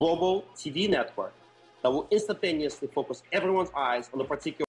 global TV network that will instantaneously focus everyone's eyes on the particular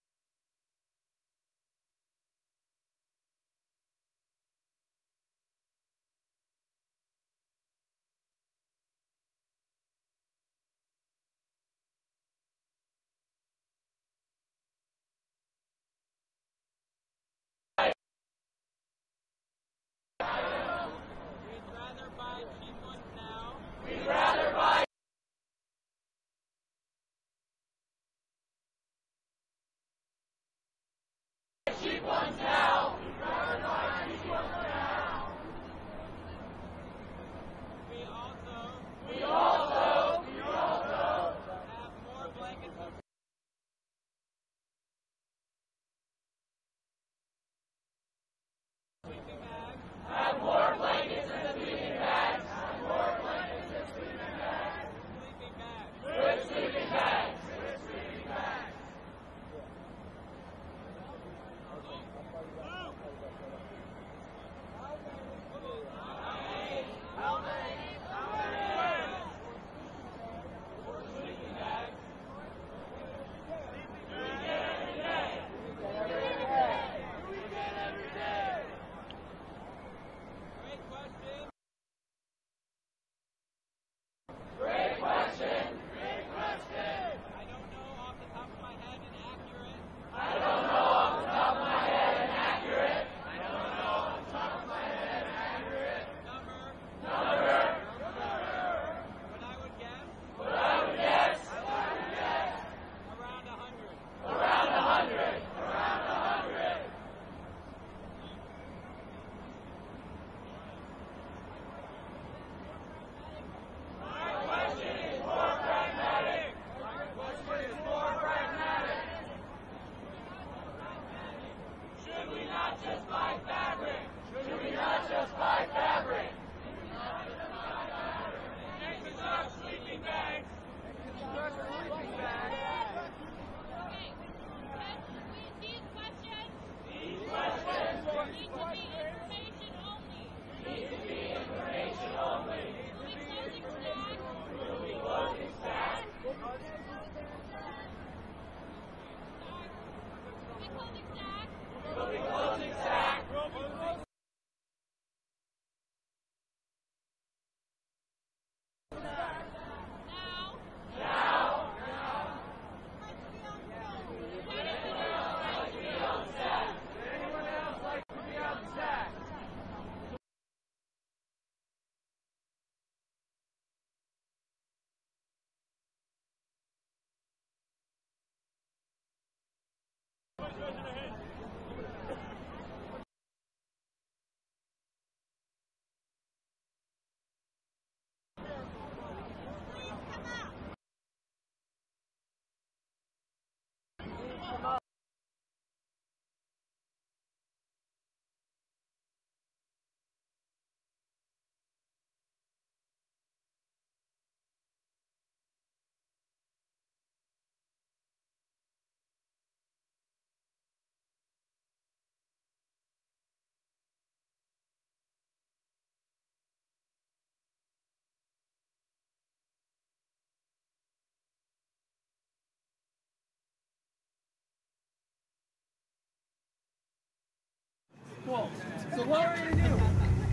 Cool. So what we're gonna do,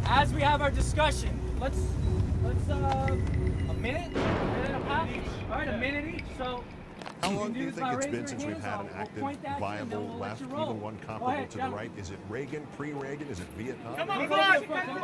as we have our discussion, let's a minute and a half. All right, a minute each. So how long do you think it's been since we've had an active, viable left, even one comparable to the right? Is it Reagan, pre-Reagan? Is it Vietnam? Come on,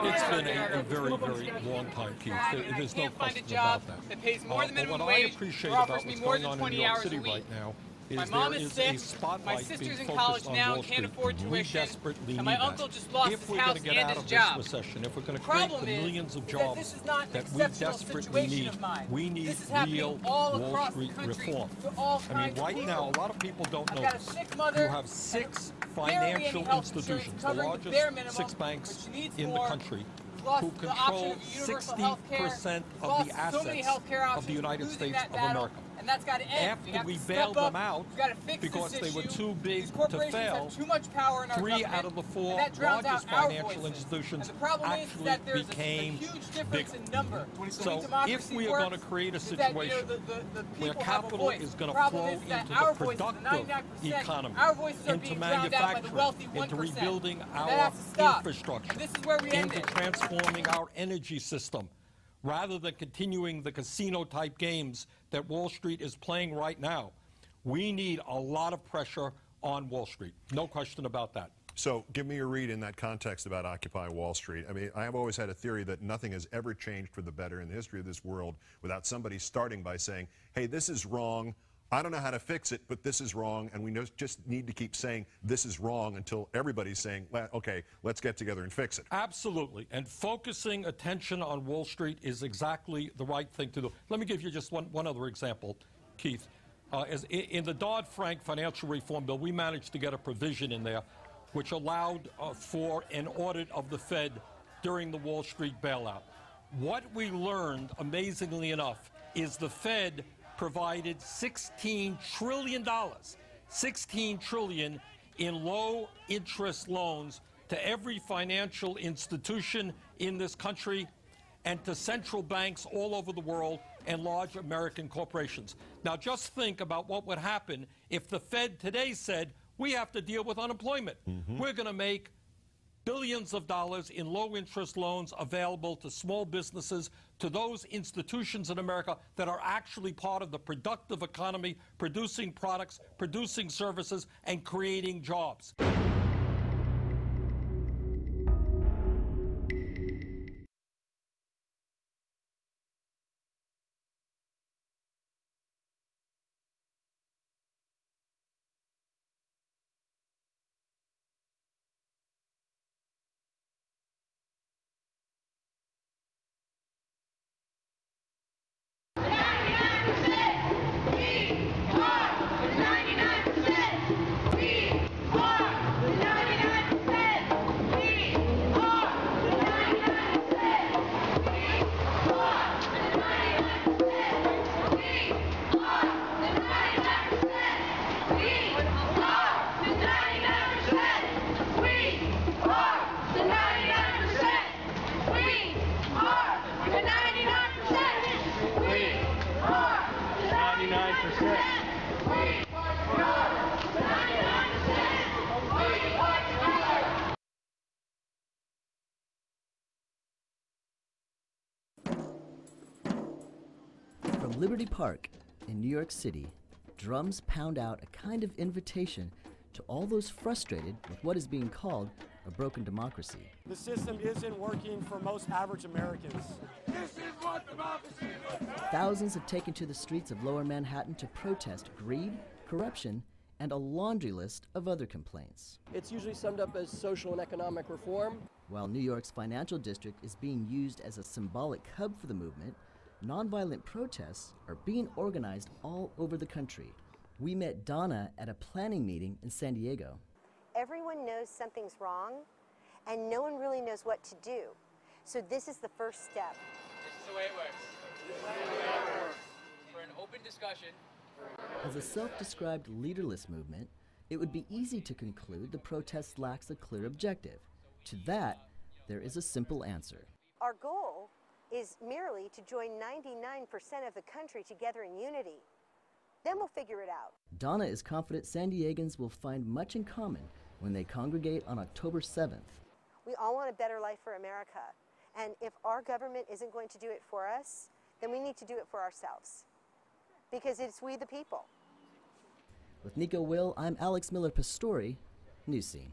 it's been a very, very long time, Keith. There's no question about that. That pays more than minimum what wage, I appreciate or about offers me what's more going than on in 20 New York hours City a week. right now is My mom there is is sick, a spotlight my sister's being in focused college on now Wall and can't Street. afford We tuition, desperately and my need uncle that. just lost if his we're house going to get and out his of job. this recession, if we're going to The create problem the is millions of that jobs this is not an that we exceptional desperately situation need, of mine. we need This is happening real all Wall across Street the country reform. to all I mean, kinds of right people. now, a lot of people don't know I've got a this. sick mother. You have 6 barely any financial health insurance institutions, the covering largest bare minimum, 6 banks but she needs in the more, country, plus who the option control of universal health care, 60% of plus the so many assets health care options, of the United losing States that of battle, America. and And that's got to end. After we bailed them out because they were too big to fail, have too much power in our 3 out of the 4 largest financial institutions actually became bigger. So if we are going to create a situation where capital is going to flow into the productive economy, into manufacturing, into rebuilding our infrastructure, into transforming our energy system, rather than continuing the casino-type games that Wall Street is playing right now, we need a lot of pressure on Wall Street. No question about that. So give me your read in that context about Occupy Wall Street. I mean, I have always had a theory that nothing has ever changed for the better in the history of this world without somebody starting by saying, hey, this is wrong. I don't know how to fix it, but this is wrong, and we just need to keep saying this is wrong until everybody's saying, okay, let's get together and fix it. Absolutely, and focusing attention on Wall Street is exactly the right thing to do. Let me give you just one other example, Keith. In the Dodd-Frank financial reform bill, we managed to get a provision in there which allowed for an audit of the Fed during the Wall Street bailout. What we learned, amazingly enough, is the Fed provided $16 trillion in low-interest loans to every financial institution in this country and to central banks all over the world and large American corporations. Now, just think about what would happen if the Fed today said, we have to deal with unemployment. We're going to make billions of dollars in low-interest loans available to small businesses, to those institutions in America that are actually part of the productive economy, producing products, producing services, and creating jobs. From Liberty Park in New York City, drums pound out a kind of invitation to all those frustrated with what is being called a broken democracy. The system isn't working for most average Americans. This is what democracy looks like. Thousands have taken to the streets of Lower Manhattan to protest greed, corruption, and a laundry list of other complaints. It's usually summed up as social and economic reform. While New York's financial district is being used as a symbolic hub for the movement, nonviolent protests are being organized all over the country. We met Donna at a planning meeting in San Diego. Everyone knows something's wrong, and no one really knows what to do. So this is the first step. This is the way it works. This is the way it works. For an open discussion. As a self-described leaderless movement, it would be easy to conclude the protest lacks a clear objective. To that, there is a simple answer. Our goal is merely to join 99% of the country together in unity. Then we'll figure it out. Donna is confident San Diegans will find much in common when they congregate on October 7th. We all want a better life for America. And if our government isn't going to do it for us, then we need to do it for ourselves. Because it's we the people. With Nico Will, I'm Alex Miller-Pastori, News Scene.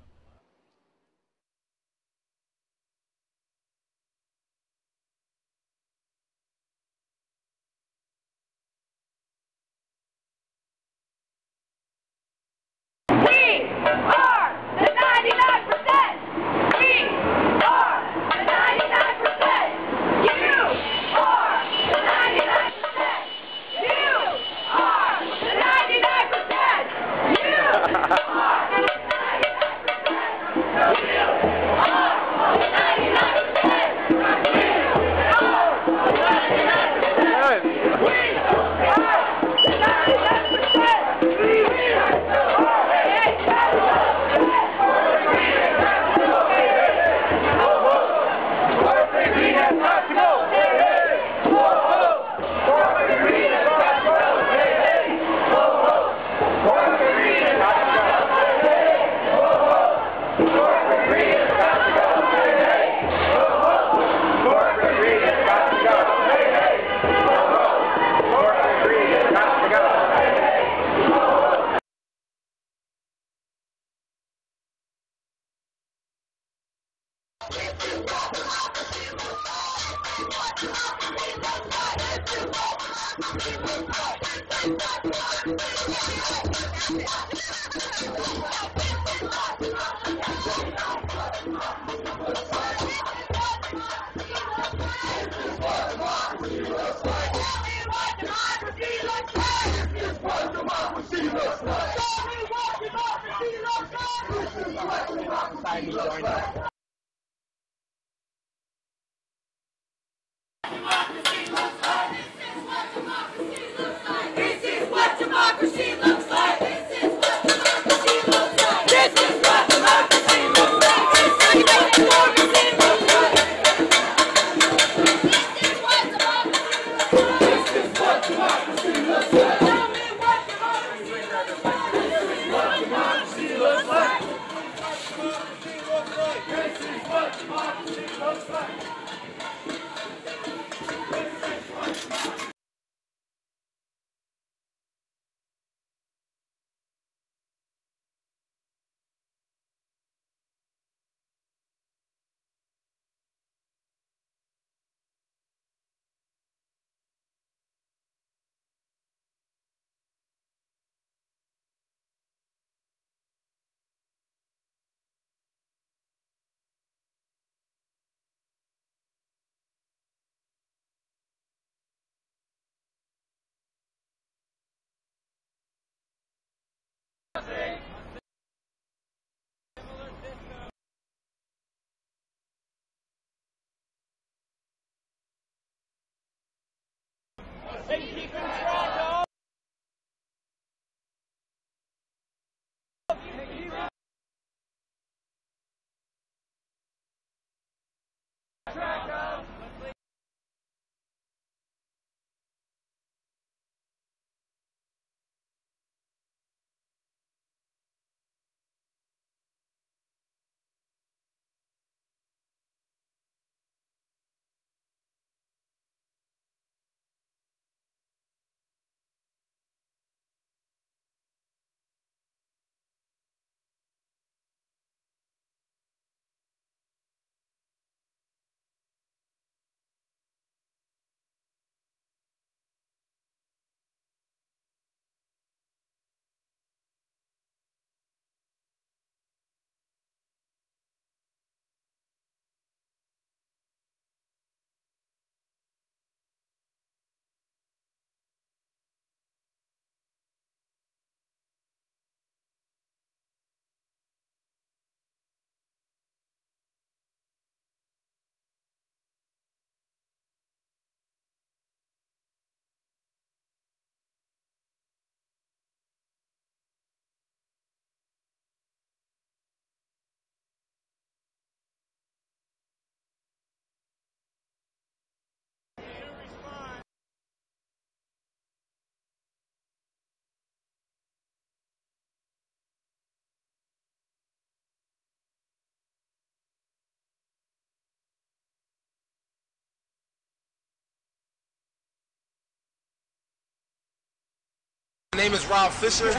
My name is Rob Fisher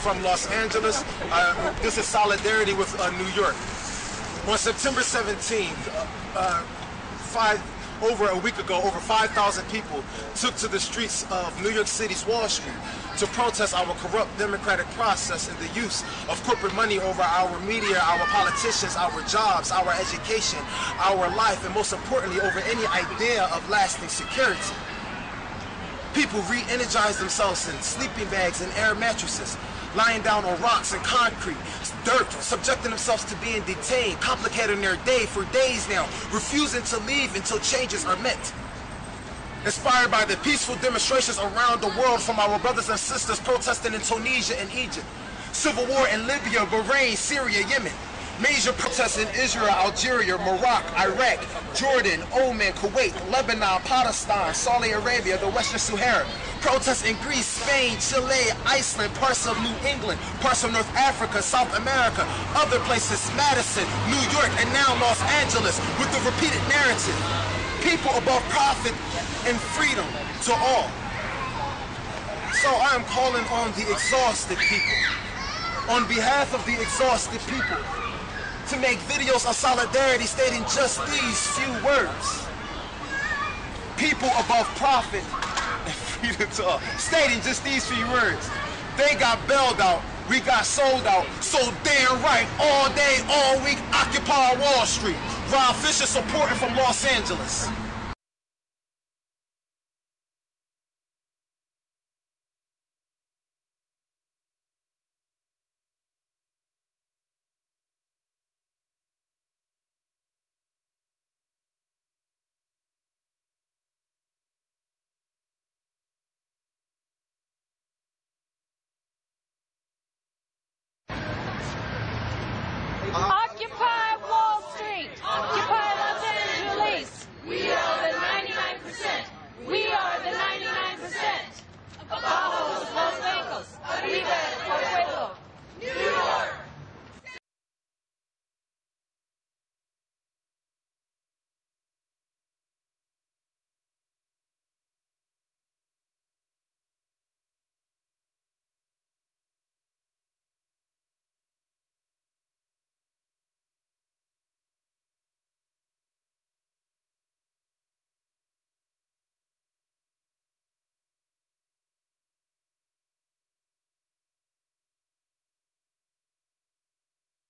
from Los Angeles. This is solidarity with New York. On September 17th, over a week ago, over 5,000 people took to the streets of New York City's Wall Street to protest our corrupt democratic process and the use of corporate money over our media, our politicians, our jobs, our education, our life, and most importantly, over any idea of lasting security. People re-energize themselves in sleeping bags and air mattresses, lying down on rocks and concrete, dirt, subjecting themselves to being detained, complicating their day for days now, refusing to leave until changes are met. Inspired by the peaceful demonstrations around the world from our brothers and sisters protesting in Tunisia and Egypt, civil war in Libya, Bahrain, Syria, Yemen, major protests in Israel, Algeria, Morocco, Iraq, Jordan, Oman, Kuwait, Lebanon, Palestine, Saudi Arabia, the Western Sahara. Protests in Greece, Spain, Chile, Iceland, parts of New England, parts of North Africa, South America, other places, Madison, New York, and now Los Angeles, with the repeated narrative. People above profit and freedom to all. So I am calling on the exhausted people, on behalf of the exhausted people, to make videos of solidarity stating just these few words. People above profit and freedom to all. Stating just these few words. They got bailed out, we got sold out. So damn right, all day, all week, occupy Wall Street. Rob Fisher supporting from Los Angeles. Occupy Wall Street! Occupy Los Angeles! We are the 99%! We are the 99%! Abajo los bancos! Arriba el pueblo! New York!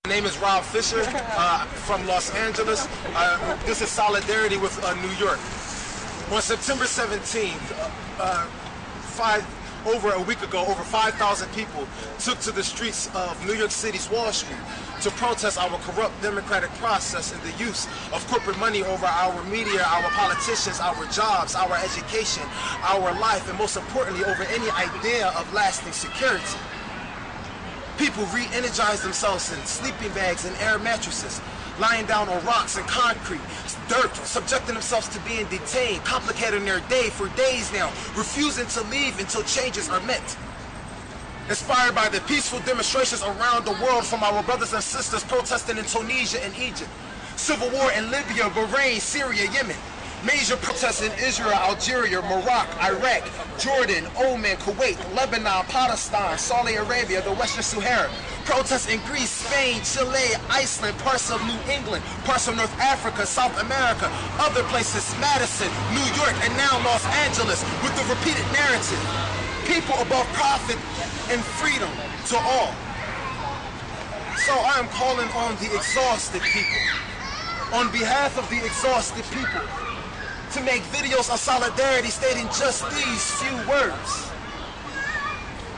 My name is Rob Fisher from Los Angeles. This is solidarity with New York. On September 17th, over a week ago, over 5,000 people took to the streets of New York City's Wall Street to protest our corrupt democratic process and the use of corporate money over our media, our politicians, our jobs, our education, our life, and most importantly, over any idea of lasting security. People re-energize themselves in sleeping bags and air mattresses, lying down on rocks and concrete, dirt, subjecting themselves to being detained, complicating their day for days now, refusing to leave until changes are met. Inspired by the peaceful demonstrations around the world from our brothers and sisters protesting in Tunisia and Egypt, civil war in Libya, Bahrain, Syria, Yemen, major protests in Israel, Algeria, Morocco, Iraq, Jordan, Oman, Kuwait, Lebanon, Palestine, Saudi Arabia, the Western Sahara. Protests in Greece, Spain, Chile, Iceland, parts of New England, parts of North Africa, South America, other places, Madison, New York, and now Los Angeles, with the repeated narrative. People above profit and freedom to all. So I am calling on the exhausted people, on behalf of the exhausted people, to make videos of solidarity stating just these few words.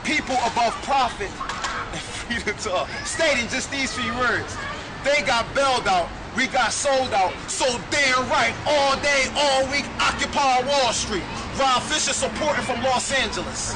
People above profit and freedom to all. Stating just these few words. They got bailed out, we got sold out. So damn right, all day, all week, occupy Wall Street. Rob Fisher supporting from Los Angeles.